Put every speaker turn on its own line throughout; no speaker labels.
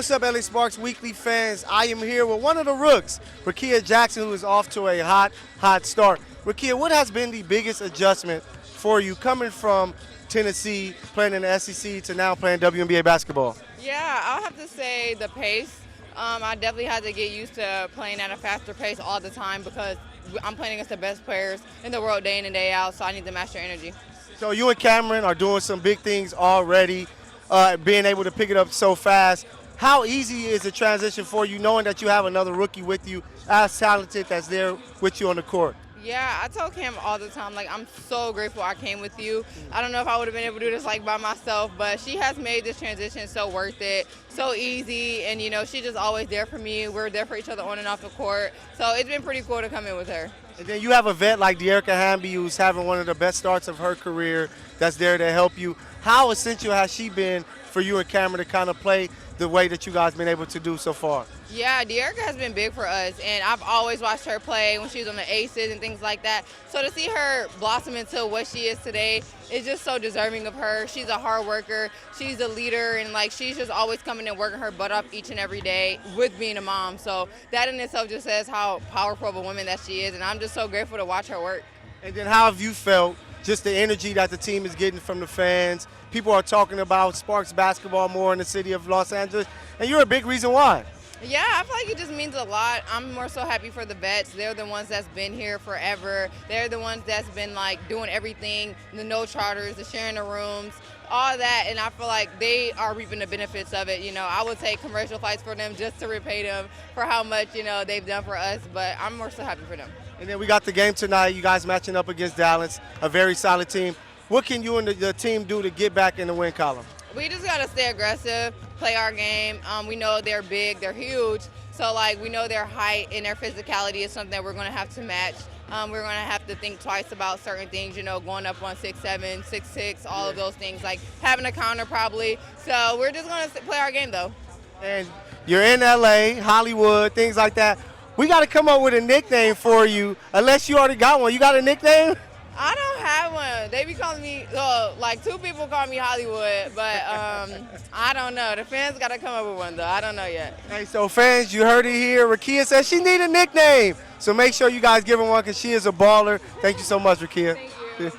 What's up, LA Sparks Weekly fans? I am here with one of the rooks, Rakia Jackson, who is off to a hot start. Rakia, what has been the biggest adjustment for you coming from Tennessee, playing in the SEC, to now playing WNBA basketball?
Yeah, I'll have to say the pace. I definitely had to get used to playing at a faster pace all the time because I'm playing against the best players in the world day in and day out, so I need to match their energy.
So you and Cameron are doing some big things already, being able to pick it up so fast. How easy is the transition for you, knowing that you have another rookie with you, as talented that's there with you on the court?
Yeah, I tell Cam all the time, like, I'm so grateful I came with you. I don't know if I would have been able to do this, like, by myself, but she has made this transition so worth it, so easy, and, you know, she's just always there for me. We're there for each other on and off the court, so it's been pretty cool to come in with her.
And then you have a vet like De'Erica Hamby, who's having one of the best starts of her career, that's there to help you. How essential has she been for you and Cameron to kind of play the way that you guys been able to do so far?
Yeah, De'Erica has been big for us, and I've always watched her play when she was on the Aces and things like that. So to see her blossom into what she is today is just so deserving of her. She's a hard worker, she's a leader, and like she's just always coming and working her butt off each and every day with being a mom. So that in itself just says how powerful of a woman that she is, and I'm just so grateful to watch her work.
And then how have you felt just the energy that the team is getting from the fans? People are talking about Sparks basketball more in the city of Los Angeles, and you're a big reason why.
Yeah, I feel like it just means a lot. I'm more so happy for the vets. They're the ones that's been here forever. They're the ones that's been like doing everything, the no charters, the sharing the rooms, all that, and I feel like they are reaping the benefits of it. You know, I would take commercial flights for them just to repay them for how much, you know, they've done for us, but I'm more so happy for them.
And then we got the game tonight, you guys matching up against Dallas, a very solid team. What can you and the team do to get back in the win column?
We just got to stay aggressive, play our game. We know they're big, they're huge, so like we know their height and their physicality is something that we're going to have to match. We're going to have to think twice about certain things, you know, going up on 6'7", 6'6", all of those things, like having a counter probably. So we're just going to play our game, though.
And you're in L.A., Hollywood, things like that. We got to come up with a nickname for you, unless you already got one. You got a nickname?
I don't have one. They be calling me, like 2 people call me Hollywood, but I don't know. The fans got to come up with one, though. I don't know yet.
Hey, so fans, you heard it here. Rakia says she need a nickname. So make sure you guys give her one because she is a baller. Thank you so much, Rakia.
Thank you.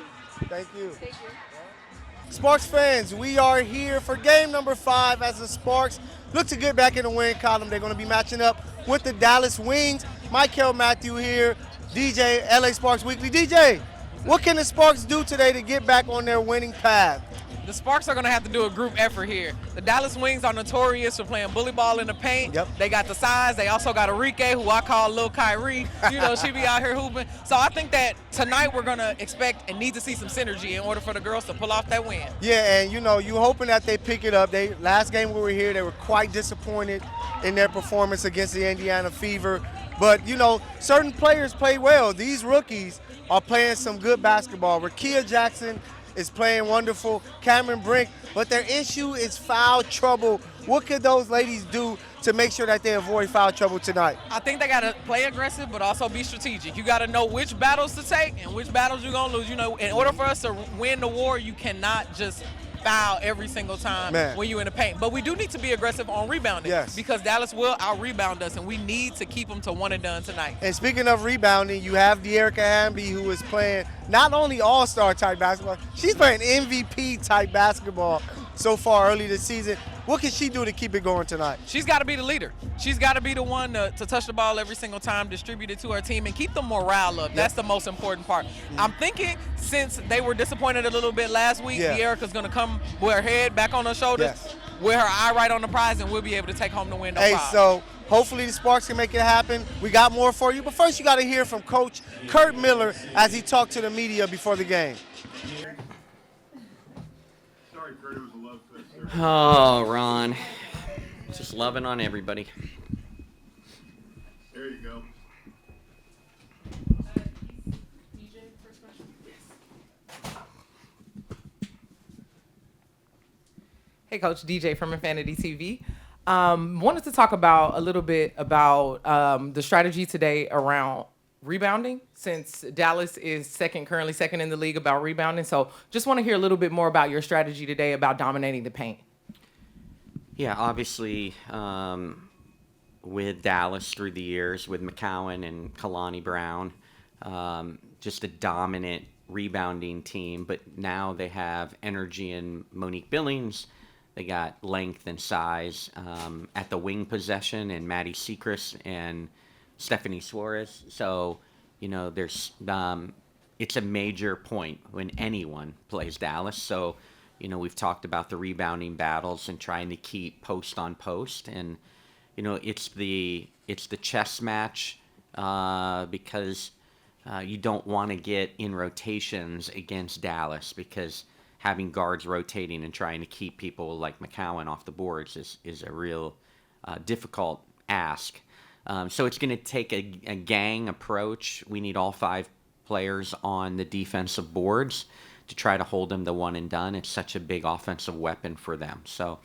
Thank you.
Thank you.
Sparks fans, we are here for game number 5 as the Sparks look to get back in the win column. They're going to be matching up with the Dallas Wings. Michael Matthew here, DJ, LA Sparks Weekly. DJ, what can the Sparks do today to get back on their winning path?
The Sparks are going to have to do a group effort here. The Dallas Wings are notorious for playing bully ball in the paint.
Yep.
They got the size. They also got Enrique, who I call Lil Kyrie. You know, she be out here hooping. So I think that tonight we're going to expect and need to see some synergy in order for the girls to pull off that win.
Yeah, and you know, you hoping that they pick it up. Last game we were here, they were quite disappointed in their performance against the Indiana Fever. But, you know, certain players play well. These rookies are playing some good basketball. Rakia Jackson is playing wonderful, Cameron Brink, but their issue is foul trouble. What could those ladies do to make sure that they avoid foul trouble tonight?
I think they got to play aggressive, but also be strategic. You got to know which battles to take and which battles you're going to lose. You know, in order for us to win the war, you cannot just foul every single time when you're in the paint. But we do need to be aggressive on rebounding because Dallas will out-rebound us, and we need to keep them to one and done tonight.
And speaking of rebounding, you have De'Erica Hamby, who is playing not only all-star type basketball, she's playing MVP type basketball so far early this season. What can she do to keep it going tonight?
She's got to be the leader. She's got to be the one to touch the ball every single time, distribute it to her team, and keep the morale up. That's the most important part. I'm thinking since they were disappointed a little bit last week, De'Erica's going to come with her head back on her shoulders, with her eye right on the prize, and we'll be able to take home the win.
So hopefully the Sparks can make it happen. We got more for you, but first you got to hear from Coach Kurt Miller as he talked to the media before the game.
Sorry, Kurt, it was a love fest, sir.
Oh, Ron. Just loving on everybody.
There you go.
Hey, Coach, DJ from Infanity TV. Wanted to talk about a little bit about the strategy today around rebounding, since Dallas is currently second in the league about rebounding. So just want to hear a little bit more about your strategy today about dominating the paint.
Yeah, obviously, with Dallas through the years, with McCowan and Kalani Brown, just a dominant rebounding team. But now they have energy in Monique Billings. They got length and size at the wing possession in Maddie Sechrist and Stephanie Suarez. So, there's it's a major point when anyone plays Dallas. So, we've talked about the rebounding battles and trying to keep post on post, and it's the chess match because you don't want to get in rotations against Dallas, because having guards rotating and trying to keep people like McCowan off the boards is a real difficult ask. So it's going to take a gang approach. We need all 5 players on the defensive boards to try to hold them to one and done. It's such a big offensive weapon for them. So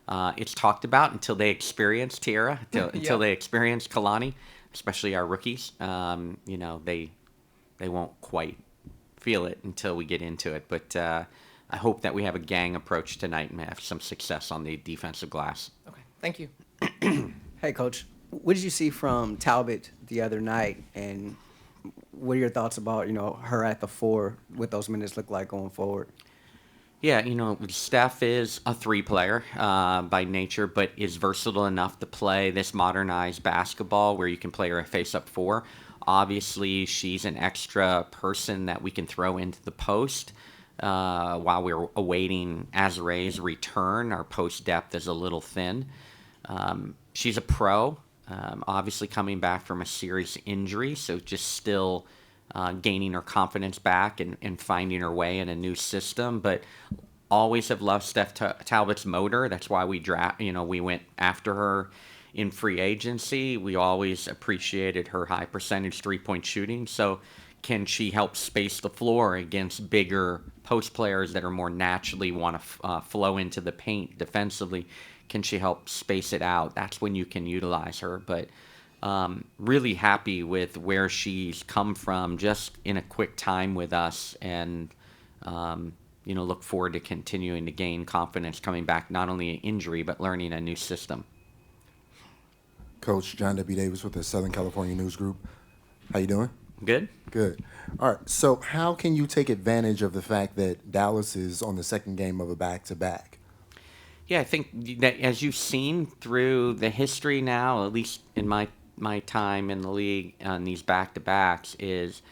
it's talked about until they experience Tierra, until they experience Kalani, especially our rookies. They won't quite feel it until we get into it. But I hope that we have a gang approach tonight and have some success on the defensive glass.
Okay, thank you.
Hey, Coach, what did you see from Talbot the other night, and what are your thoughts about her at the 4? What those minutes look like going forward?
Yeah, Steph is a 3-player by nature, but is versatile enough to play this modernized basketball where you can play her a face-up 4. Obviously, she's an extra person that we can throw into the post while we're awaiting Azare's return. Our post depth is a little thin. She's a pro, obviously coming back from a serious injury, so just still gaining her confidence back and finding her way in a new system. But always have loved Steph Talbot's motor. That's why we went after her in free agency. We always appreciated her high percentage 3-point shooting. So can she help space the floor against bigger post players that are more naturally want to flow into the paint defensively? Can she help space it out? That's when you can utilize her. But really happy with where she's come from just in a quick time with us, and look forward to continuing to gain confidence coming back, not only injury, but learning a new system.
Coach John W. Davis with the Southern California News Group. How you doing?
Good.
Good. All right. So how can you take advantage of the fact that Dallas is on the second game of a back-to-back?
Yeah, I think that as you've seen through the history now, at least in my time in the league on these back-to-backs, is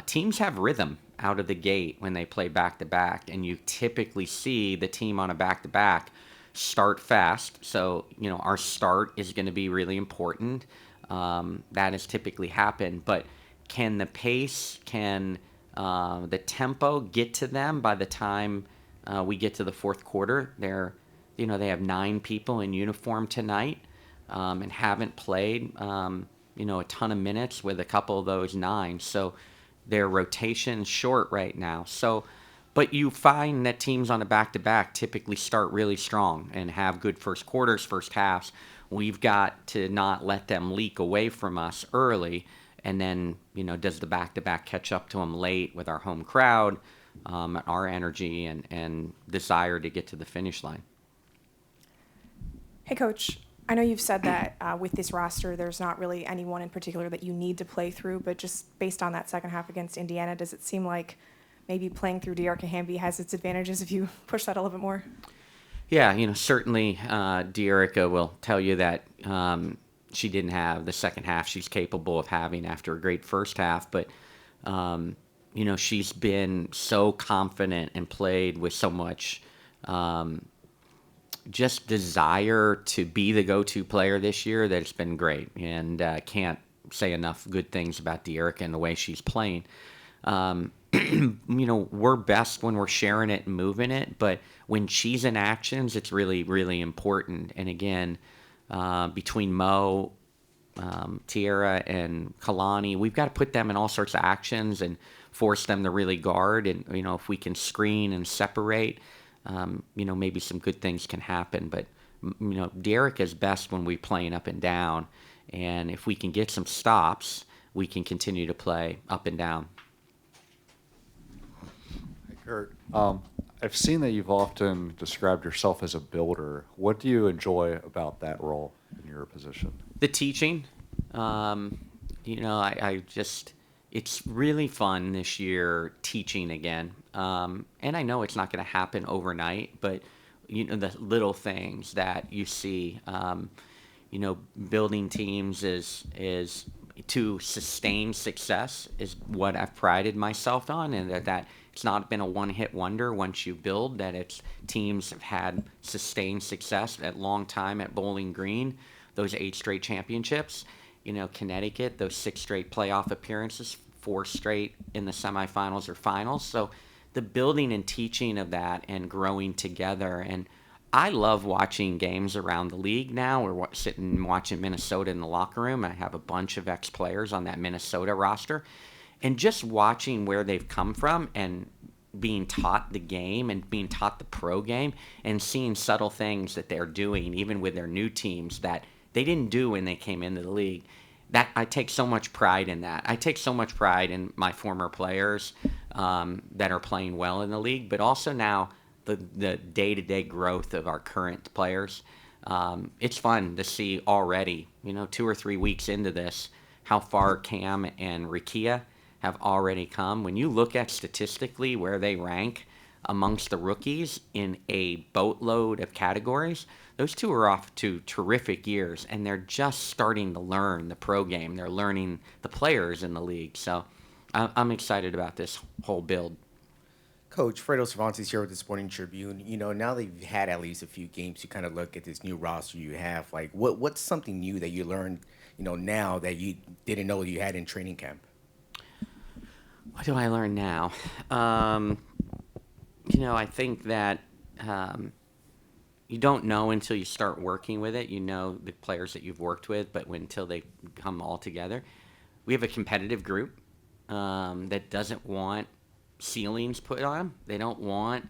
teams have rhythm out of the gate when they play back-to-back, and you typically see the team on a back-to-back start fast. So, our start is going to be really important. That has typically happened, but can the pace, the tempo get to them by the time we get to the fourth quarter? They have 9 people in uniform tonight and haven't played, a ton of minutes with a couple of those 9. So their rotation's short right now. So, but you find that teams on a back-to-back typically start really strong and have good first quarters, first halves. We've got to not let them leak away from us early. And then, does the back-to-back catch up to them late with our home crowd, our energy and desire to get to the finish line?
Hey, Coach. I know you've said that with this roster, there's not really anyone in particular that you need to play through, but just based on that second half against Indiana, does it seem like maybe playing through Dearica Hamby has its advantages if you push that a little bit more?
Yeah, certainly Dearica will tell you that she didn't have the second half she's capable of having after a great first half, but she's been so confident and played with so much just desire to be the go-to player this year that it's been great, and can't say enough good things about Dearica and the way she's playing. We're best when we're sharing it and moving it, but when she's in actions, it's really, really important. And again, between Mo, Tierra, and Kalani, we've got to put them in all sorts of actions and force them to really guard. And, if we can screen and separate, maybe some good things can happen. But, Dearica is best when we're playing up and down. And if we can get some stops, we can continue to play up and down.
Kurt,
I've seen that you've often described yourself as a builder. What do you enjoy about that role in your position?
The teaching. I just, it's really fun this year teaching again. And I know it's not going to happen overnight, but, the little things that you see, building teams is to sustain success is what I've prided myself on, and that it's not been a one-hit wonder once you build, that it's teams have had sustained success at long time at Bowling Green, those 8 straight championships, Connecticut, those 6 straight playoff appearances, 4 straight in the semifinals or finals. So the building and teaching of that and growing together. And I love watching games around the league now. We're sitting watching Minnesota in the locker room. I have a bunch of ex-players on that Minnesota roster. And just watching where they've come from and being taught the game and being taught the pro game and seeing subtle things that they're doing, even with their new teams, that they didn't do when they came into the league. That I take so much pride in that. I take so much pride in my former players that are playing well in the league, but also now the day-to-day growth of our current players. It's fun to see already, 2 or 3 weeks into this, how far Cam and Rikia have already come. When you look at statistically where they rank amongst the rookies in a boatload of categories, those two are off to terrific years, and they're just starting to learn the pro game. They're learning the players in the league. So I'm excited about this whole build.
Coach, Fredo Cervantes here with the Sporting Tribune. Now that you've had at least a few games, you kind of look at this new roster you have. Like, what's something new that you learned, now that you didn't know you had in training camp?
What do I learn now? I think that you don't know until you start working with it. You know the players that you've worked with, but until they come all together. We have a competitive group that doesn't want ceilings put on them. They don't want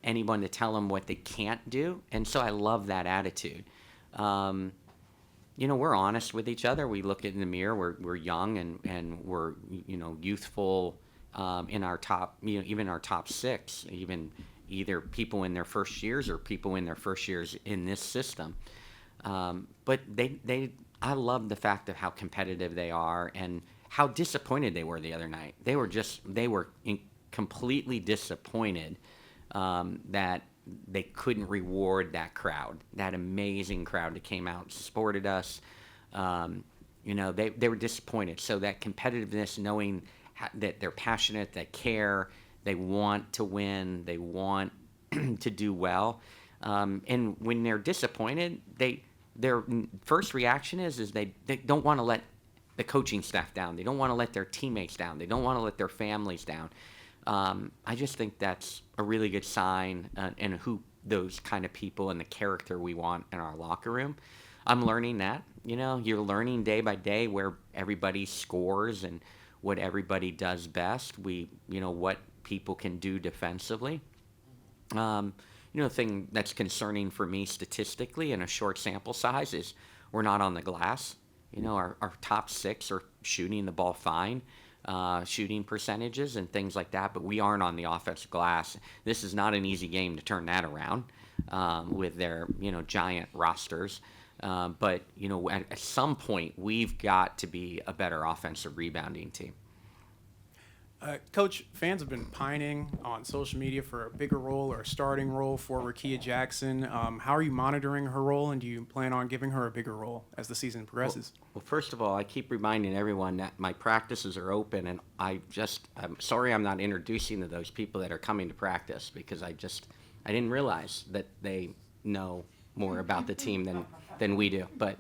anyone to tell them what they can't do. And so I love that attitude. We're honest with each other. We look in the mirror. We're young and we're, youthful in our top, even our top 6, even either people in their first years or people in their first years in this system. But I love the fact of how competitive they are and how disappointed they were the other night. They were completely disappointed that they couldn't reward that crowd, that amazing crowd that came out and supported us. They were disappointed. So that competitiveness, knowing that they're passionate, they care, they want to win, they want to do well. And when they're disappointed, their first reaction is they don't want to let the coaching staff down. They don't want to let their teammates down. They don't want to let their families down. I just think that's a really good sign and who those kind of people and the character we want in our locker room. I'm learning that. You're learning day by day where everybody scores and what everybody does best. What people can do defensively. The thing that's concerning for me statistically in a short sample size is we're not on the glass. Our top 6 are shooting the ball fine, shooting percentages and things like that, but we aren't on the offensive glass. This is not an easy game to turn that around with their, giant rosters. But at some point, we've got to be a better offensive rebounding team.
Coach, fans have been pining on social media for a bigger role or a starting role for Rikia Jackson. How are you monitoring her role, and do you plan on giving her a bigger role as the season progresses?
Well, first of all, I keep reminding everyone that my practices are open, and I'm sorry I'm not introducing to those people that are coming to practice because I didn't realize that they know more about the team than we do. But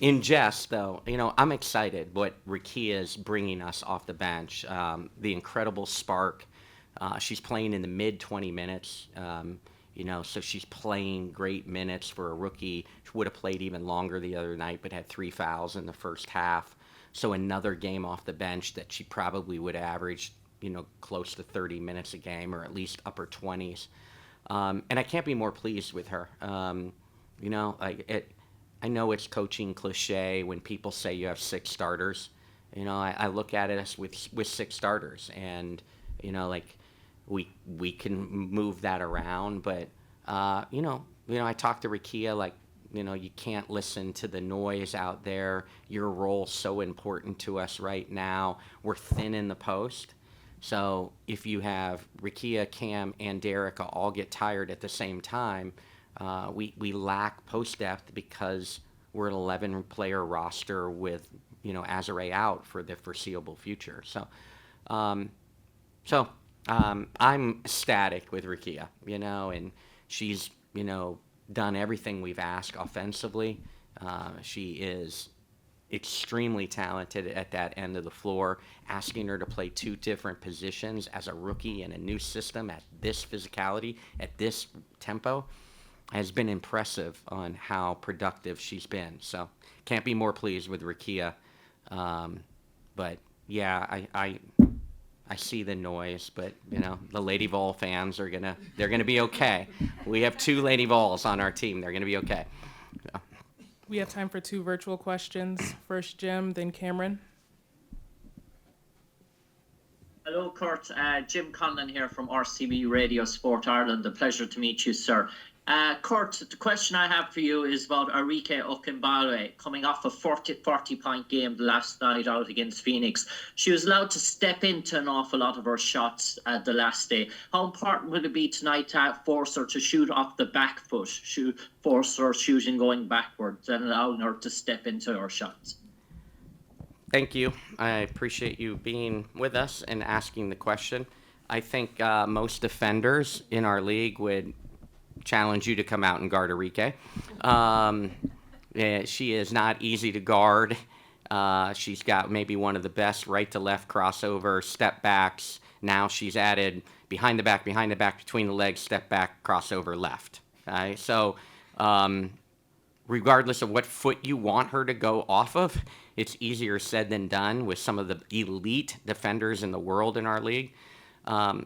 in jest, though, I'm excited what Rikia is bringing us off the bench. The incredible spark. She's playing in the mid 20 minutes. So she's playing great minutes for a rookie. She would have played even longer the other night, but had 3 fouls in the first half. So another game off the bench that she probably would have averaged, close to 30 minutes a game or at least upper 20s. And I can't be more pleased with her. I know it's coaching cliche when people say you have 6 starters. I look at it as with 6 starters, and we can move that around. But I talked to Rakia, like, you can't listen to the noise out there. Your role's so important to us right now. We're thin in the post. So if you have Rakia, Cam, and Derica all get tired at the same time, we lack post depth because we're an 11-player roster with, Azare out for the foreseeable future. So, I'm ecstatic with Rakia, and she's, done everything we've asked offensively. She is extremely talented at that end of the floor. Asking her to play 2 different positions as a rookie in a new system at this physicality, at this tempo, has been impressive on how productive she's been. So can't be more pleased with Rakia. But yeah, I see the noise, but the Lady Vol fans they're gonna be okay. We have 2 Lady Vols on our team. They're gonna be okay. So.
We have time for 2 virtual questions. First Jim, then Cameron.
Hello, Kurt. Jim Conlon here from RCB Radio Sport Ireland. A pleasure to meet you, sir. Kurt, the question I have for you is about Arike Okunbale coming off a 40-point game the last night out against Phoenix. She was allowed to step into an awful lot of her shots the last day. How important will it be tonight to force her to shoot off the back foot, force her shooting going backwards and allowing her to step into her shots?
Thank you. I appreciate you being with us and asking the question. I think most defenders in our league would challenge you to come out and guard Arike. She is not easy to guard. She's got maybe one of the best right-to-left crossover step backs. Now she's added behind the back, between the legs, step back, crossover left. Okay? So regardless of what foot you want her to go off of, it's easier said than done with some of the elite defenders in the world in our league.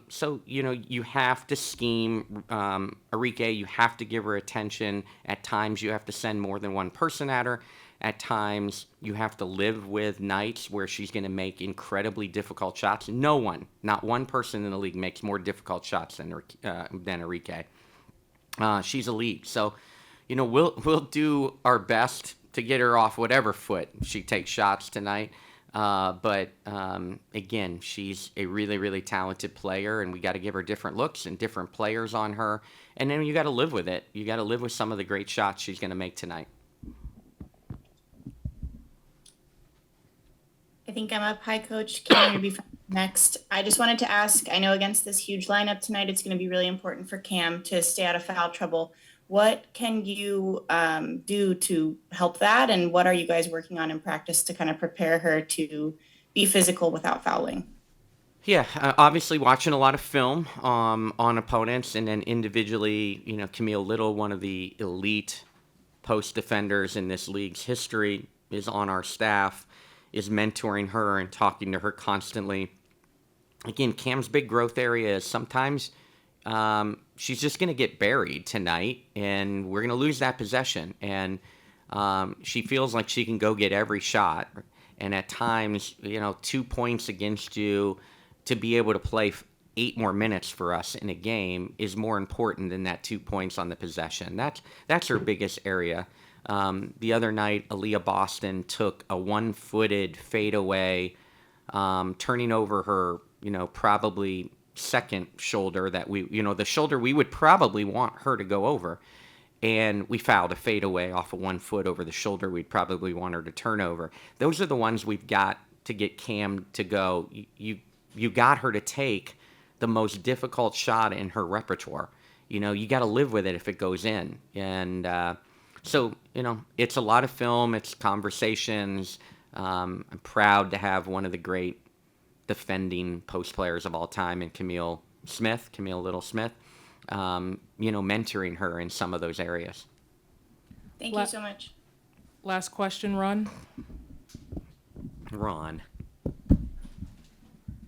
So, you have to scheme Arike. You have to give her attention. At times, you have to send more than one person at her. At times, you have to live with nights where she's going to make incredibly difficult shots. No one, not one person in the league makes more difficult shots than Arike. She's elite. So, we'll do our best to get her off whatever foot she takes shots tonight. But again, she's a really, really talented player, and we got to give her different looks and different players on her. And then you got to live with it. You got to live with some of the great shots she's going to make tonight.
I think I'm up. Hi, Coach. Can you be next? I just wanted to ask, I know against this huge lineup tonight, it's going to be really important for Cam to stay out of foul trouble. What can you do to help that? And what are you guys working on in practice to kind of prepare her to be physical without fouling?
Yeah, obviously watching a lot of film on opponents, and then individually, Camille Little, one of the elite post defenders in this league's history, is on our staff, is mentoring her and talking to her constantly. Again, Cam's big growth area is sometimes she's just going to get buried tonight, and we're going to lose that possession. And she feels like she can go get every shot. And at times, 2 points against you to be able to play 8 more minutes for us in a game is more important than that 2 points on the possession. That's her biggest area. The other night, Aaliyah Boston took a one-footed fadeaway, turning over her, probably second shoulder that the shoulder we would probably want her to go over. And we fouled a fadeaway off of 1 foot over the shoulder we'd probably want her to turn over. Those are the ones we've got to get Cam to go. You got her to take the most difficult shot in her repertoire. You got to live with it if it goes in. And so, it's a lot of film, it's conversations. I'm proud to have one of the great defending post players of all time in Camille Little Smith, mentoring her in some of those areas.
Thank you so much.
Last question, Ron.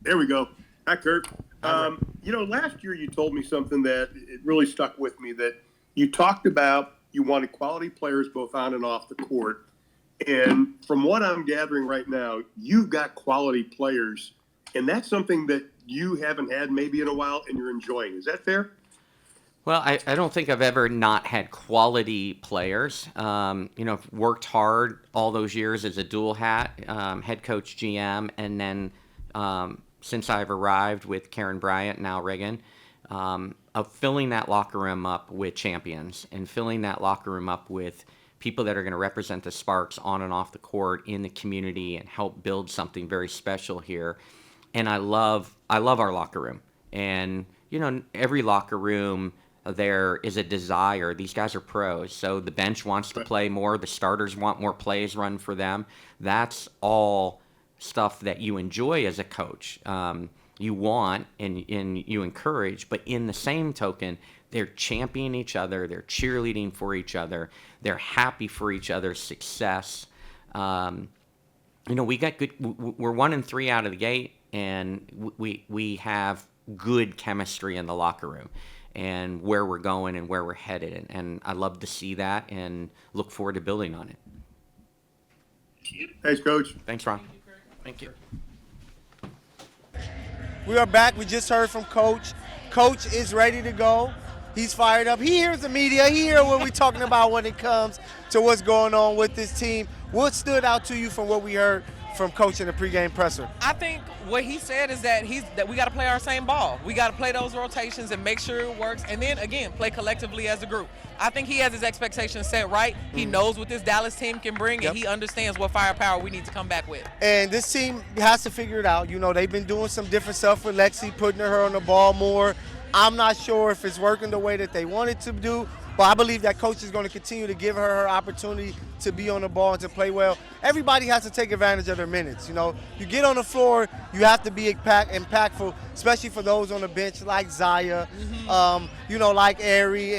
There we go. Hi, Kurt. Last year you told me something that it really stuck with me, that you talked about you wanted quality players both on and off the court. And from what I'm gathering right now, you've got quality players and that's something that you haven't had maybe in a while, and you're enjoying. Is that fair?
Well, I don't think I've ever not had quality players. Worked hard all those years as a dual hat, head coach, GM, and then since I've arrived with Karen Bryant, now Reagan, of filling that locker room up with champions and filling that locker room up with people that are going to represent the Sparks on and off the court in the community and help build something very special here. And I love our locker room. And, every locker room, there is a desire. These guys are pros, so the bench wants to play more. The starters want more plays run for them. That's all stuff that you enjoy as a coach. You want and you encourage, but in the same token, they're championing each other. They're cheerleading for each other. They're happy for each other's success. We got good. We're 1-3 out of the gate, and we have good chemistry in the locker room and where we're going and where we're headed. And I love to see that and look forward to building on it.
Thanks, Coach.
Thanks, Ron. Thank you.
We are back. We just heard from Coach. Coach is ready to go. He's fired up. He hears the media. He hears what we're talking about when it comes to what's going on with this team. What stood out to you from what we heard from Coach in the pregame presser?
I think what he said is that we got to play our same ball. We got to play those rotations and make sure it works, and then again play collectively as a group. I think he has his expectations set right. He knows what this Dallas team can bring, and he understands what firepower we need to come back with.
And this team has to figure it out. They've been doing some different stuff with Lexi, putting her on the ball more. I'm not sure if it's working the way that they wanted to do, but I believe that coach is going to continue to give her opportunity to be on the ball and to play well. Everybody has to take advantage of their minutes. You get on the floor, you have to be impactful, especially for those on the bench like Zaya, like Ari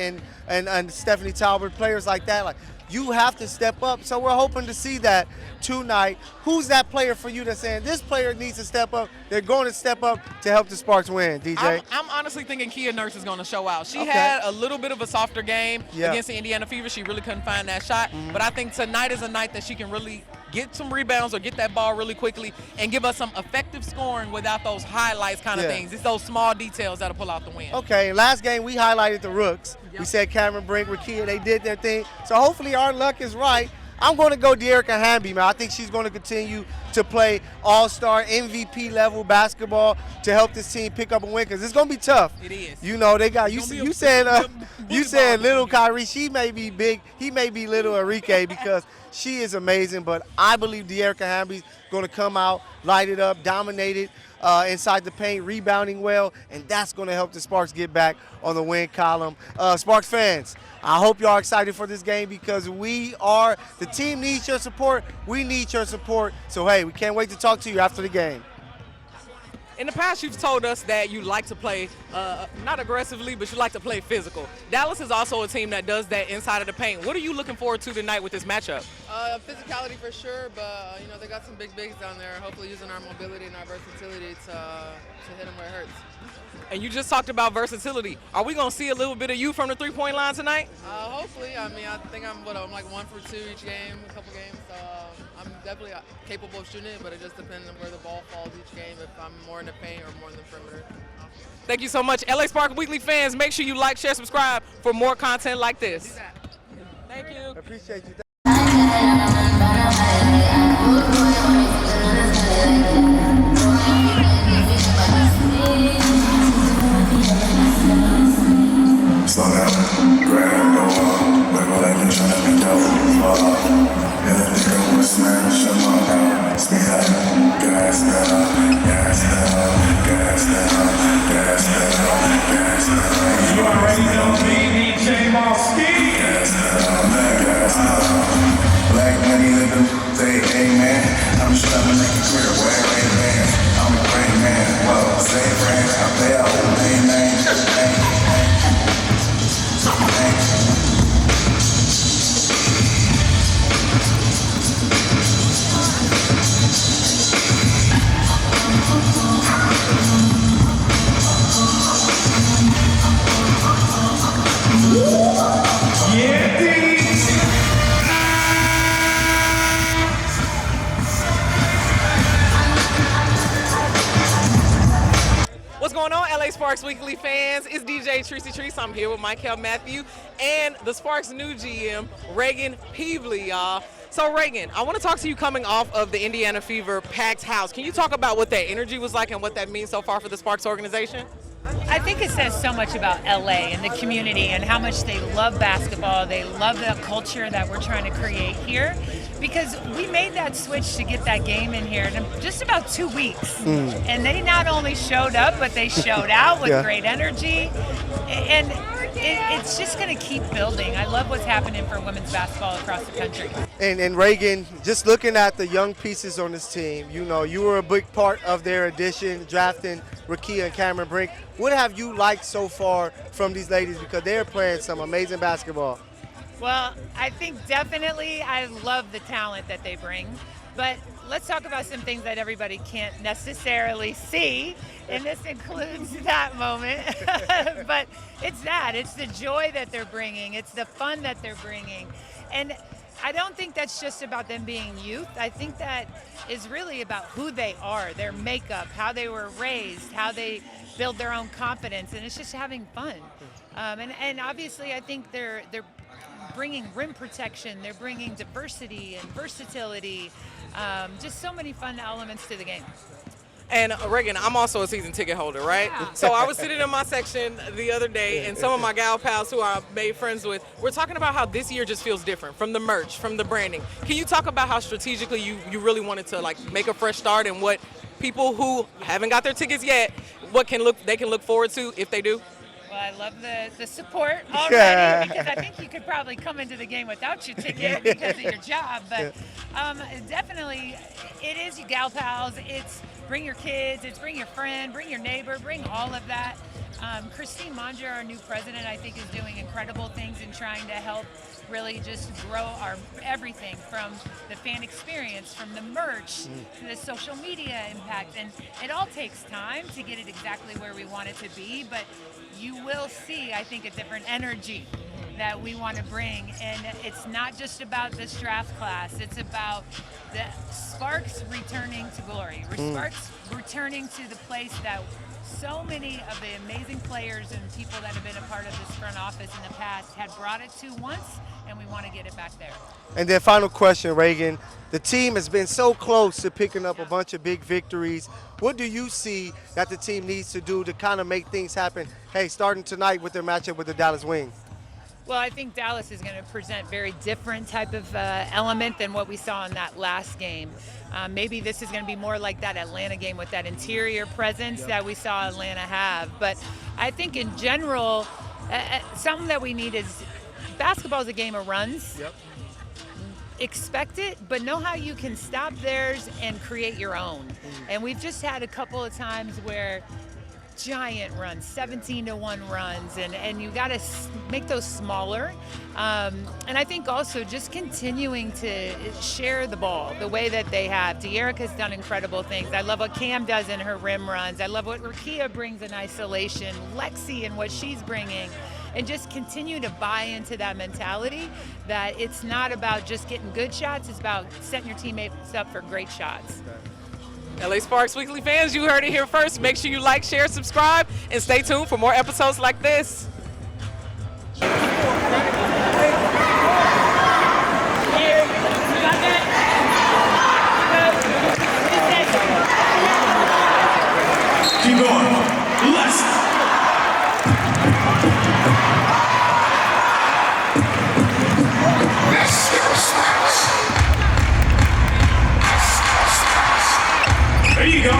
and Stephanie Talbot, players like that. You have to step up. So we're hoping to see that tonight. Who's that player for you that's saying this player needs to step up? They're going to step up to help the Sparks win, DJ?
I'm honestly thinking Kia Nurse is going to show out. She had a little bit of a softer game against the Indiana Fever. She really couldn't find that shot. But I think tonight is a night that she can really get some rebounds or get that ball really quickly and give us some effective scoring without those highlights kind of things. It's those small details that'll pull out the win.
Okay, last game we highlighted the Rooks. We said Cameron Brink, Rakia, they did their thing. So hopefully our luck is right. I'm going to go De'Erica Hamby, man. I think she's going to continue to play all-star MVP level basketball to help this team pick up a win because it's going to be tough.
It is.
They got you said little Kyrie. She may be big. He may be little Enrique because she is amazing. But I believe De'Erica Hamby's going to come out, light it up, dominate it inside the paint, rebounding well, and that's going to help the Sparks get back on the win column. Sparks fans, I hope y'all are excited for this game because the team needs your support. We need your support. So, hey, we can't wait to talk to you after the game.
In the past, you've told us that you like to play, not aggressively, but you like to play physical. Dallas is also a team that does that inside of the paint. What are you looking forward to tonight with this matchup?
Physicality for sure, but they got some big bigs down there. Hopefully using our mobility and our versatility to hit them where it hurts.
And you just talked about versatility. Are we going to see a little bit of you from the three-point line tonight?
Hopefully. I mean, I think I'm like 1 for 2 each game, a couple games. So I'm definitely capable of shooting it, but it just depends on where the ball falls each game, if I'm more in the paint or more in the perimeter.
Thank you so much. LA Spark Weekly fans, make sure you like, share, subscribe for more content like this. Thank you.
I appreciate you.
Slow down, grab, go up, wiggle like they're trying to be dope. Yeah, this girl was smash, I'm on out. Speed up, gas down, gas down, gas down, gas down, gas down. You already know me, DJ Mosky. Gas down, gas down. Black money living, say amen. I'm just trying to make it clear, where ain't man. I'm a great man, whoa, say friends, I play out, amen.
going on, LA Sparks Weekly fans? It's DJ Tracy Treese. I'm here with Michael Matthew and the Sparks' new GM, Reagan Peevely, y'all. So, Reagan, I want to talk to you coming off of the Indiana Fever packed house. Can you talk about what that energy was like and what that means so far for the Sparks organization?
I think it says so much about LA and the community and how much they love basketball. They love the culture that we're trying to create here, because we made that switch to get that game in here in just about 2 weeks. And they not only showed up, but they showed out with great energy. And it's just going to keep building. I love what's happening for women's basketball across the country.
And Reagan, just looking at the young pieces on this team, you know, you were a big part of their addition, drafting Rakia and Cameron Brink. What have you liked so far from these ladies? Because they're playing some amazing basketball.
Well, I think definitely I love the talent that they bring. But let's talk about some things that everybody can't necessarily see, and this includes that moment. But it's the joy that they're bringing. It's the fun that they're bringing. And I don't think that's just about them being youth. I think that is really about who they are, their makeup, how they were raised, how they build their own confidence, and it's just having fun. And obviously I think they're bringing rim protection, they're bringing diversity and versatility, just so many fun elements to the game.
And Reagan, I'm also a season ticket holder, right?
Yeah.
So I was sitting in my section the other day, and some of my gal pals who I made friends with, we're talking about how this year just feels different, from the merch, from the branding. Can you talk about how strategically you really wanted to like make a fresh start, and what people who haven't got their tickets yet, they can look forward to if they do?
Well, I love the support already, because I think you could probably come into the game without your ticket because of your job. But definitely, it is your gal pals. It's bring your kids. It's bring your friend, bring your neighbor, bring all of that. Christine Manger, our new president, I think is doing incredible things in trying to help really just grow our everything, from the fan experience, from the merch to the social media impact. And it all takes time to get it exactly where we want it to be, but you will see, I think, a different energy that we want to bring. And it's not just about this draft class. It's about the Sparks returning to glory. Sparks returning to the place that so many of the amazing players and people that have been a part of this front office in the past had brought it to once, and we want to get it back there.
And then final question, Reagan. The team has been so close to picking up a bunch of big victories. What do you see that the team needs to do to kind of make things happen, hey, starting tonight with their matchup with the Dallas Wings?
Well, I think Dallas is going to present very different type of element than what we saw in that last game. Maybe this is going to be more like that Atlanta game with that interior presence that we saw Atlanta have. But I think in general, something that we need is basketball is a game of runs. Expect it, but know how you can stop theirs and create your own. And we've just had a couple of times where giant runs, 17-1 runs, and you got to make those smaller. And I think also just continuing to share the ball the way that they have. De'Erica's done incredible things. I love what Cam does in her rim runs. I love what Rakia brings in isolation, Lexi and what she's bringing. And just continue to buy into that mentality that it's not about just getting good shots, it's about setting your teammates up for great shots.
LA Sparks Weekly fans, you heard it here first. Make sure you like, share, subscribe, and stay tuned for more episodes like this.
Keep going. Let's. There you go.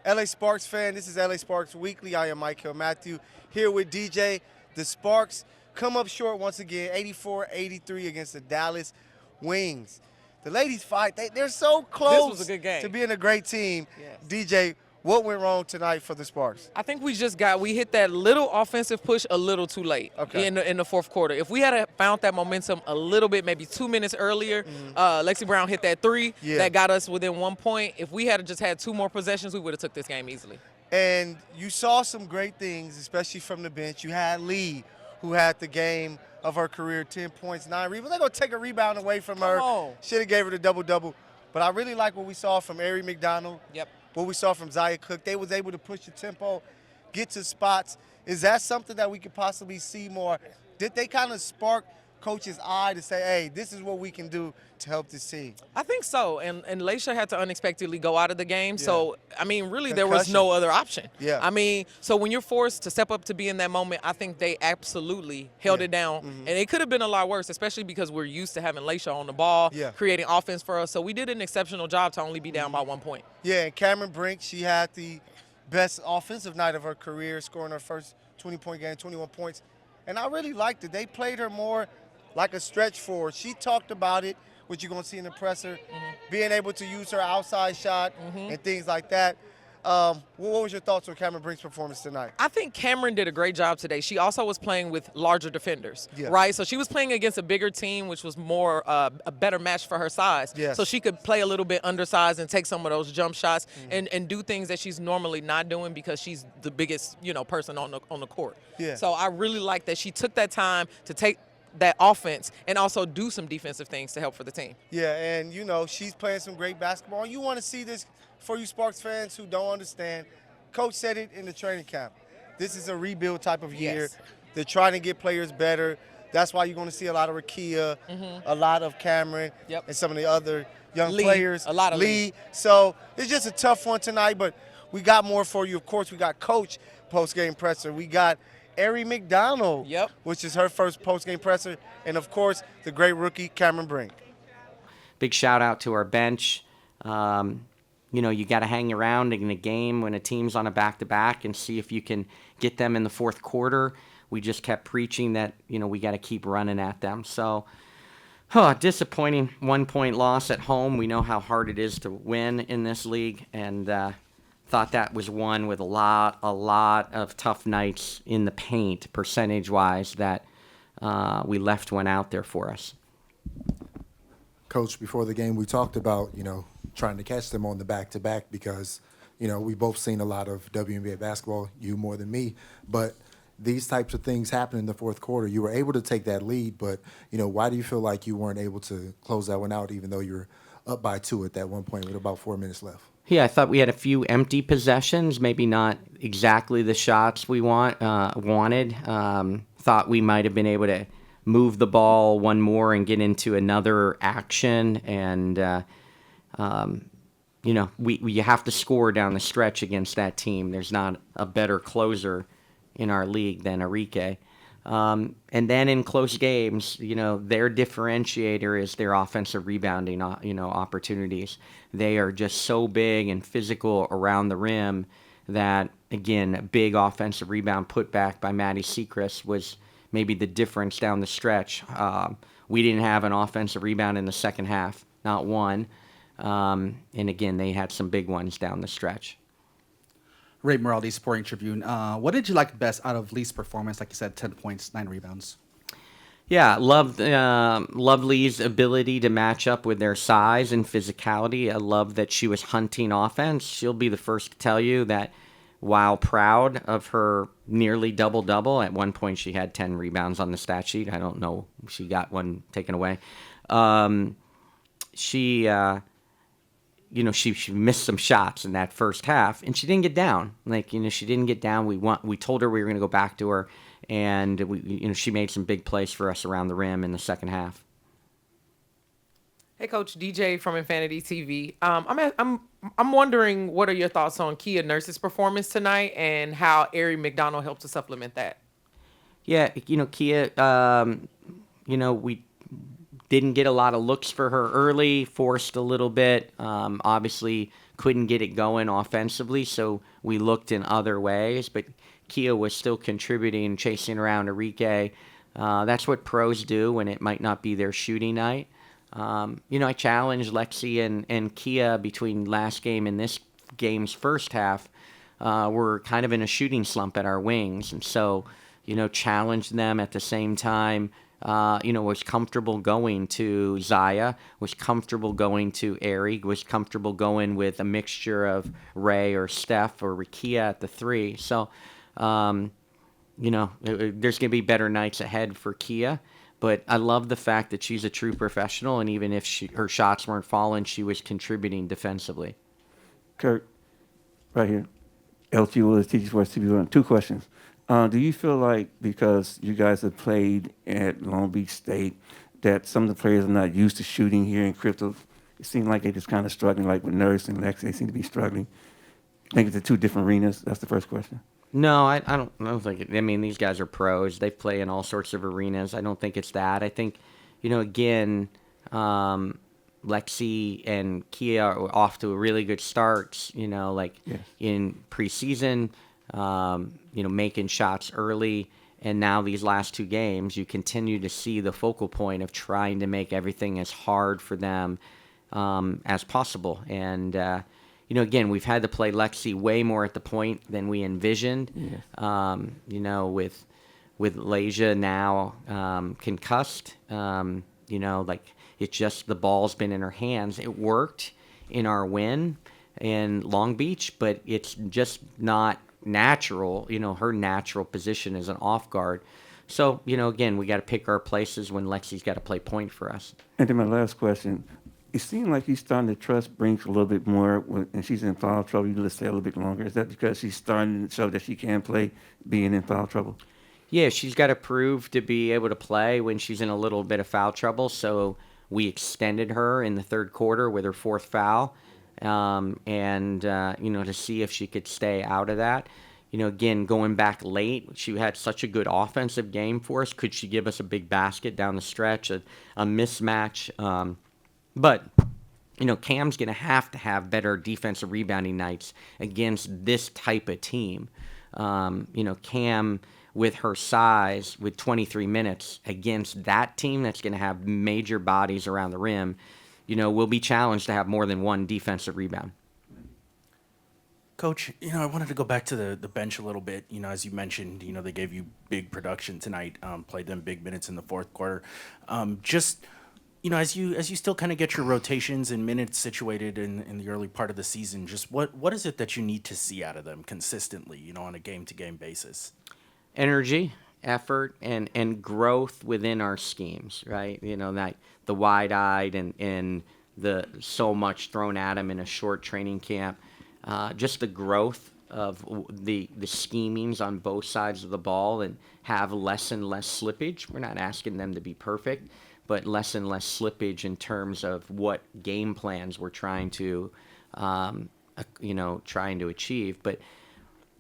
LA Sparks fan, this is LA Sparks Weekly. I am Michael Matthew here with DJ. The Sparks come up short once again, 84-83 against the Dallas Wings. The ladies fight. They're so close
This was a good game.
to being a great team.
Yes.
DJ, what went wrong tonight for the Sparks?
I think we hit that little offensive push a little too late in the fourth quarter. If we had found that momentum a little bit, maybe 2 minutes earlier, Lexi Brown hit that three that got us within 1 point. If we had just had 2 more possessions, we would have took this game easily.
And you saw some great things, especially from the bench. You had Lee, who had the game of her career, 10 points, 9 rebounds. They're going to take a rebound away from her. Should have gave her the double-double. But I really like what we saw from Ari McDonald.
Yep.
What we saw from Zaya Cook. They was able to push the tempo, get to spots. Is that something that we could possibly see more? Did they kind of spark coach's eye to say, hey, this is what we can do to help this team?
I think so. And Leisha had to unexpectedly go out of the game. So, I mean, really, there was no other option.
Yeah.
I mean, so when you're forced to step up to be in that moment, I think they absolutely held it down. And it could have been a lot worse, especially because we're used to having Leisha on the ball, creating offense for us. So we did an exceptional job to only be down by 1 point.
Yeah, and Cameron Brink, she had the best offensive night of her career, scoring her first 20-point game, 21 points. And I really liked it. They played her more like a stretch forward. She talked about it, which you're going to see in the presser, being able to use her outside shot and things like that. What was your thoughts on Cameron Brink's performance tonight?
I think Cameron did a great job today. She also was playing with larger defenders, right? So she was playing against a bigger team, which was more a better match for her size. So she could play a little bit undersized and take some of those jump shots and do things that she's normally not doing because she's the biggest, person on the court. So I really like that she took that time to take that offense and also do some defensive things to help for the team.
Yeah, and she's playing some great basketball. You want to see this for you Sparks fans who don't understand. Coach said it in the training camp. This is a rebuild type of year. They're trying to get players better. That's why you're going to see a lot of Rakia, a lot of Cameron, and some of the other young players.
A lot of
Lee. So it's just a tough one tonight, but we got more for you. Of course, we got Coach post-game presser. We got Ari McDonald, which is her first post-game presser, and, of course, the great rookie Cameron Brink.
Big shout-out to our bench. You got to hang around in a game when a team's on a back-to-back and see if you can get them in the fourth quarter. We just kept preaching that, we got to keep running at them. So, disappointing 1-point loss at home. We know how hard it is to win in this league, and thought that was one with a lot of tough nights in the paint, percentage-wise, that we left one out there for us.
Coach, before the game, we talked about, trying to catch them on the back-to-back because, we both seen a lot of WNBA basketball, you more than me, but these types of things happen in the fourth quarter. You were able to take that lead, but, why do you feel like you weren't able to close that one out even though you're up by 2 at that one point with about 4 minutes left?
Yeah, I thought we had a few empty possessions, maybe not exactly the shots we wanted. Thought we might have been able to move the ball one more and get into another action. And, you have to score down the stretch against that team. There's not a better closer in our league than Enrique. And then in close games, their differentiator is their offensive rebounding, opportunities. They are just so big and physical around the rim that, again, a big offensive rebound put back by Maddie Sechrist was maybe the difference down the stretch. We didn't have an offensive rebound in the second half, not one. And again, they had some big ones down the stretch.
Ray Moraldi, Sporting Tribune. What did you like best out of Lee's performance? Like you said, 10 points, 9 rebounds.
Yeah, loved Lee's ability to match up with their size and physicality. I love that she was hunting offense. She'll be the first to tell you that while proud of her nearly double-double, at one point she had 10 rebounds on the stat sheet. I don't know if she got one taken away. She missed some shots in that first half, and she didn't get down. She didn't get down. We told her we were going to go back to her, and she made some big plays for us around the rim in the second half.
Hey, Coach, DJ from Infanity TV. I'm wondering, what are your thoughts on Kia Nurse's performance tonight and how Ari McDonald helped to supplement that?
Yeah, Kia, we didn't get a lot of looks for her early, forced a little bit, obviously couldn't get it going offensively, so we looked in other ways, but Kia was still contributing, chasing around Enrique. That's what pros do when it might not be their shooting night. I challenged Lexi and Kia between last game and this game's first half. We're kind of in a shooting slump at our wings, and so, challenged them at the same time. Was comfortable going to Zaya, was comfortable going to Ari, was comfortable going with a mixture of Ray or Steph or Rikia at the 3. So, there's going to be better nights ahead for Kia. But I love the fact that she's a true professional, and even if her shots weren't falling, she was contributing defensively.
Kurt, right here. LT Willis, TG Sports TV1. 2 questions. Do you feel like because you guys have played at Long Beach State that some of the players are not used to shooting here in crypto? It seems like they're just kind of struggling, like with Nurse and Lex, they seem to be struggling. I think it's 2 different arenas. That's the first question.
No, I don't think it. I mean, these guys are pros. They play in all sorts of arenas. I don't think it's that. I think, again, Lexi and Kia are off to a really good start, in preseason, making shots early. And now these last 2 games, you continue to see the focal point of trying to make everything as hard for them as possible. And, again, we've had to play Lexi way more at the point than we envisioned. Yeah. With Leja now concussed, it's just the ball's been in her hands. It worked in our win in Long Beach, but it's just not natural. Her natural position is an off guard. So, again, we got to pick our places when Lexi's got to play point for us.
And then my last question. It seems like you're starting to trust Brinks a little bit more, and she's in foul trouble. You let stay a little bit longer. Is that because she's starting to show that she can play being in foul trouble?
Yeah, she's got to prove to be able to play when she's in a little bit of foul trouble. So we extended her in the 3rd quarter with her 4th foul, to see if she could stay out of that. Again, going back late, she had such a good offensive game for us. Could she give us a big basket down the stretch, a mismatch? But, Cam's going to have better defensive rebounding nights against this type of team. Cam, with her size, with 23 minutes against that team that's going to have major bodies around the rim, will be challenged to have more than 1 defensive rebound.
Coach, I wanted to go back to the bench a little bit. As you mentioned, they gave you big production tonight, played them big minutes in the 4th quarter. As you still kind of get your rotations and minutes situated in the early part of the season, just what is it that you need to see out of them consistently, on a game-to-game basis?
Energy, effort, and growth within our schemes, right? That the wide-eyed and the so much thrown at them in a short training camp, just the growth of the schemings on both sides of the ball and have less and less slippage. We're not asking them to be perfect, but less and less slippage in terms of what game plans we're trying to achieve. But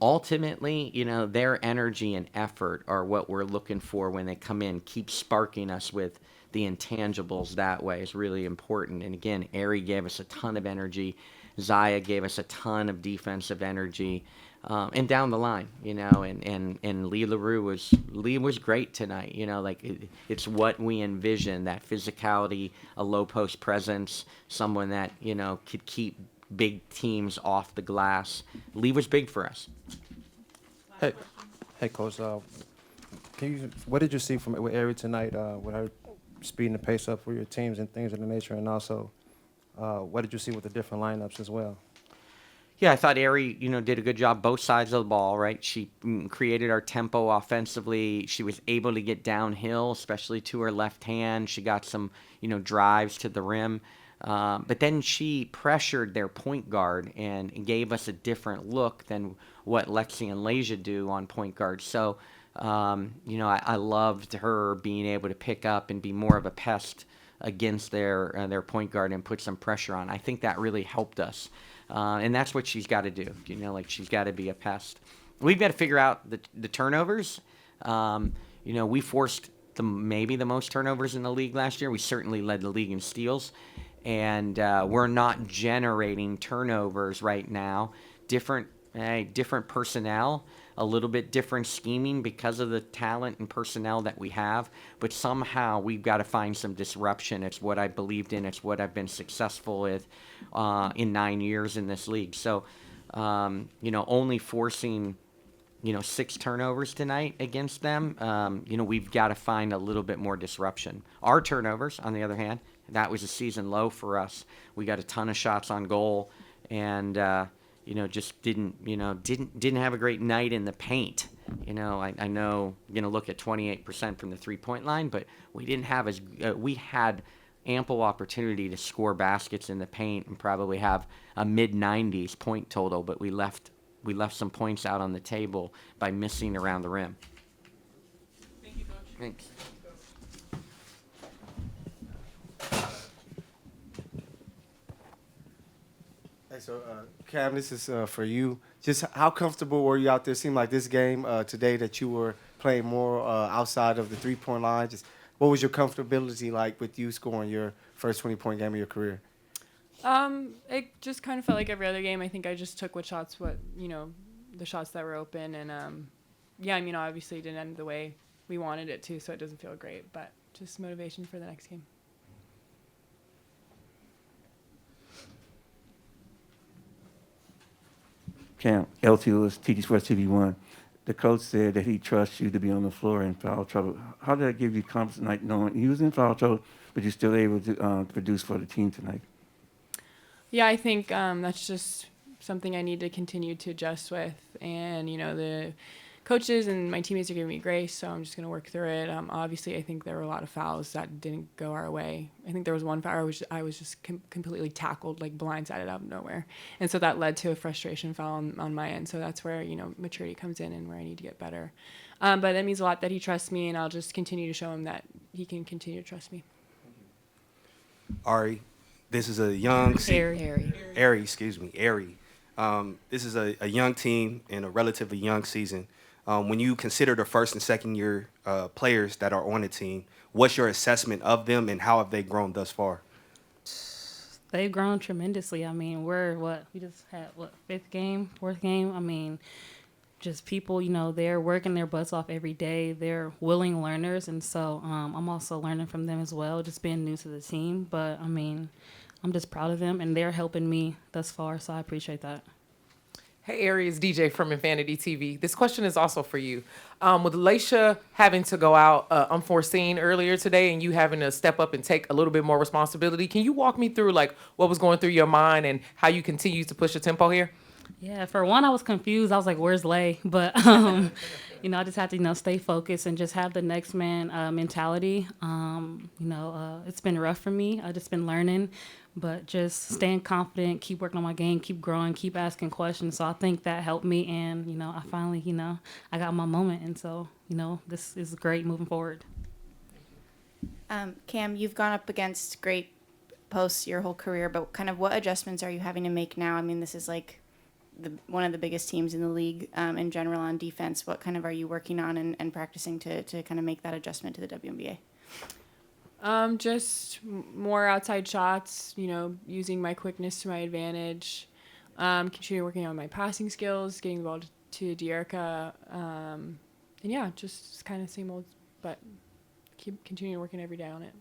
ultimately, their energy and effort are what we're looking for when they come in. Keep sparking us with the intangibles that way is really important. And again, Ari gave us a ton of energy. Zaya gave us a ton of defensive energy. And down the line, and Lee was great tonight. It's what we envisioned, that physicality, a low post presence, someone that, could keep big teams off the glass. Lee was big for us.
Hey, Coach, what did you see from with Ari tonight, with her speeding the pace up for your teams and things of the nature, and also what did you see with the different lineups as well?
Yeah, I thought Ari, did a good job both sides of the ball, right? She created our tempo offensively. She was able to get downhill, especially to her left hand. She got some, drives to the rim. But then she pressured their point guard and gave us a different look than what Lexi and Leja do on point guard. So, I loved her being able to pick up and be more of a pest against their point guard and put some pressure on. I think that really helped us. And that's what she's got to do. She's got to be a pest. We've got to figure out the turnovers. We forced maybe the most turnovers in the league last year. We certainly led the league in steals. And we're not generating turnovers right now. Different personnel, a little bit different scheming because of the talent and personnel that we have. But somehow we've got to find some disruption. It's what I believed in. It's what I've been successful with in 9 years in this league. So, only forcing 6 turnovers tonight against them, we've got to find a little bit more disruption. Our turnovers, on the other hand, that was a season low for us. We got a ton of shots on goal, and just didn't have a great night in the paint. I know you're gonna look at 28% from the 3-point line, but we didn't have we had ample opportunity to score baskets in the paint and probably have a mid-90s point total, but we left some points out on the table by missing around the rim.
Thank you, Coach.
Thanks.
Hey, so Cam, this is for you. Just how comfortable were you out there? It seemed like this game today that you were playing more outside of the 3-point line. Just what was your comfortability like with you scoring your first 20-point game of your career?
It just kind of felt like every other game. I think I just took the shots that were open, and obviously it didn't end the way we wanted it to, so it doesn't feel great, but just motivation for the next game.
Cam, LT Lewis, TG Sports TV1. The coach said that he trusts you to be on the floor in foul trouble. How did that give you confidence tonight, knowing he was in foul trouble, but you're still able to produce for the team tonight?
Yeah, I think that's just something I need to continue to adjust with. And, the coaches and my teammates are giving me grace, so I'm just going to work through it. Obviously, I think there were a lot of fouls that didn't go our way. I think there was one foul I was just completely tackled, like blindsided out of nowhere. And so that led to a frustration foul on my end. So that's where, maturity comes in and where I need to get better. But that means a lot that he trusts me, and I'll just continue to show him that he can continue to trust me.
Ari, this is a young
Ari.
This is a young team in a relatively young season. When you consider the first and second year players that are on the team, what's your assessment of them and how have they grown thus far?
They've grown tremendously. I mean, we just had, 4th game? I mean, just people, they're working their butts off every day. They're willing learners, and so I'm also learning from them as well, just being new to the team. But, I mean, I'm just proud of them, and they're helping me thus far, so I appreciate that.
Hey, Ari, it's DJ from Infanity TV. This question is also for you. With Laisha having to go out unforeseen earlier today and you having to step up and take a little bit more responsibility, can you walk me through what was going through your mind and how you continue to push the tempo here?
Yeah, for one, I was confused. I was like, where's Lay? But, I just had to, stay focused and just have the next man mentality. It's been rough for me. I've just been learning. But just staying confident, keep working on my game, keep growing, keep asking questions. So I think that helped me. And, I finally, I got my moment. And so, this is great moving forward.
Cam, you've gone up against great posts your whole career, but kind of what adjustments are you having to make now? I mean, this is like one of the biggest teams in the league in general on defense. What kind of are you working on and practicing to kind of make that adjustment to the WNBA?
Just more outside shots, using my quickness to my advantage, continue working on my passing skills, getting the ball to De'Erica, and yeah, just kind of same old, but keep continuing working every day on it.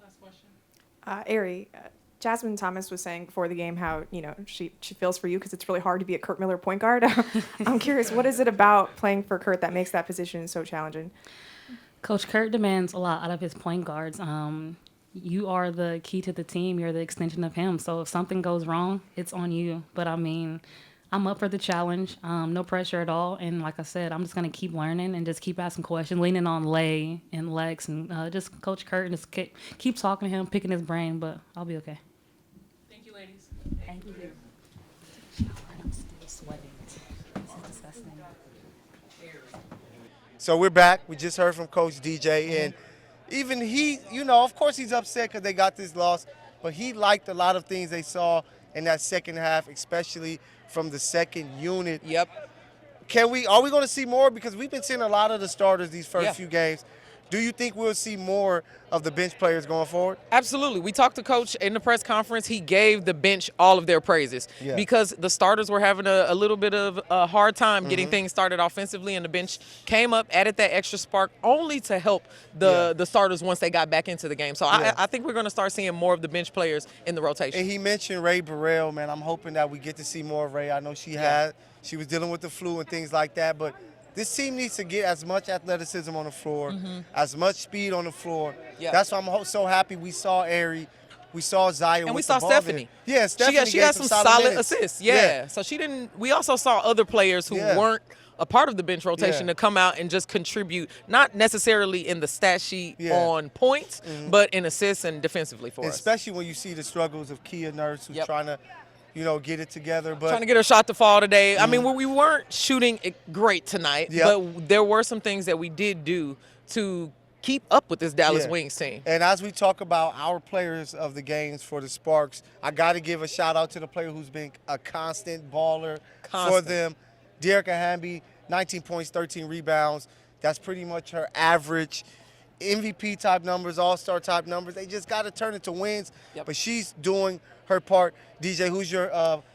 Last question.
Ari, Jasmine Thomas was saying before the game how, she feels for you because it's really hard to be a Kurt Miller point guard. I'm curious, what is it about playing for Kurt that makes that position so challenging?
Coach Kurt demands a lot out of his point guards. You are the key to the team. You're the extension of him. So if something goes wrong, it's on you. But, I'm up for the challenge. No pressure at all. And like I said, I'm just going to keep learning and just keep asking questions, leaning on Lay and Lex and just Coach Kurt and just keep talking to him, picking his brain. But I'll be okay.
Thank you, ladies.
Thank you. I'm still sweating. This is disgusting.
So we're back. We just heard from Coach DJ, and even he, of course he's upset because they got this loss, but he liked a lot of things they saw in that second half, especially from the second unit.
Yep.
Are we going to see more? Because we've been seeing a lot of the starters these first few games Do you think we'll see more of the bench players going forward?
Absolutely. We talked to Coach in the press conference. He gave the bench all of their praises because the starters were having a little bit of a hard time getting things started offensively, and the bench came up, added that extra spark only to help the starters once they got back into the game. So I think we're going to start seeing more of the bench players in the rotation.
And he mentioned Ray Burrell, man. I'm hoping that we get to see more of Ray. I know she was dealing with the flu and things like that, but this team needs to get as much athleticism on the floor, as much speed on the floor. That's why I'm so happy we saw Ari, we saw Zaya,
and we saw Stephanie.
Yeah, Stephanie
she got some solid
minutes.
assists. Yeah. So she didn't. We also saw other players who weren't a part of the bench rotation to come out and just contribute, not necessarily in the stat sheet on points, but in assists and defensively for us.
Especially when you see the struggles of Kia Nurse, who's trying to, get it together. But
trying to get her shot to fall today. I mean, we weren't shooting it great tonight, but there were some things that we did do to keep up with this Dallas Wings team.
And as we talk about our players of the games for the Sparks, I got to give a shout out to the player who's been a constant baller for them. Dearica Hamby, 19 points, 13 rebounds. That's pretty much her average. MVP type numbers, all-star type numbers. They just got to turn it to wins. But she's doing her part. DJ, who's your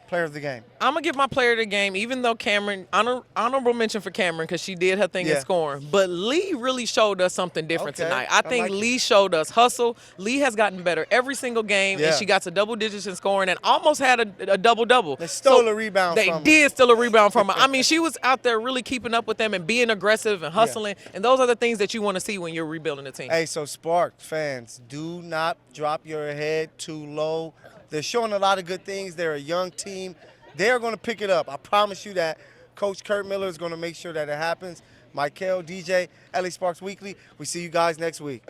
player of the game?
I'm going to give my player of the game, even though Cameron, honorable mention for Cameron because she did her thing in scoring. But Lee really showed us something different tonight. I think Lee showed us hustle. Lee has gotten better every single game, and she got to double digits in scoring and almost had a double-double.
They stole a rebound from her.
They did steal a rebound from her. I mean, she was out there really keeping up with them and being aggressive and hustling, and those are the things that you want to see when you're rebuilding a team.
Hey, so Sparks fans, do not drop your head too low. They're showing a lot of good things. They're a young team. They're going to pick it up. I promise you that. Coach Kurt Miller is going to make sure that it happens. Michael, DJ, LA Sparks Weekly. We see you guys next week.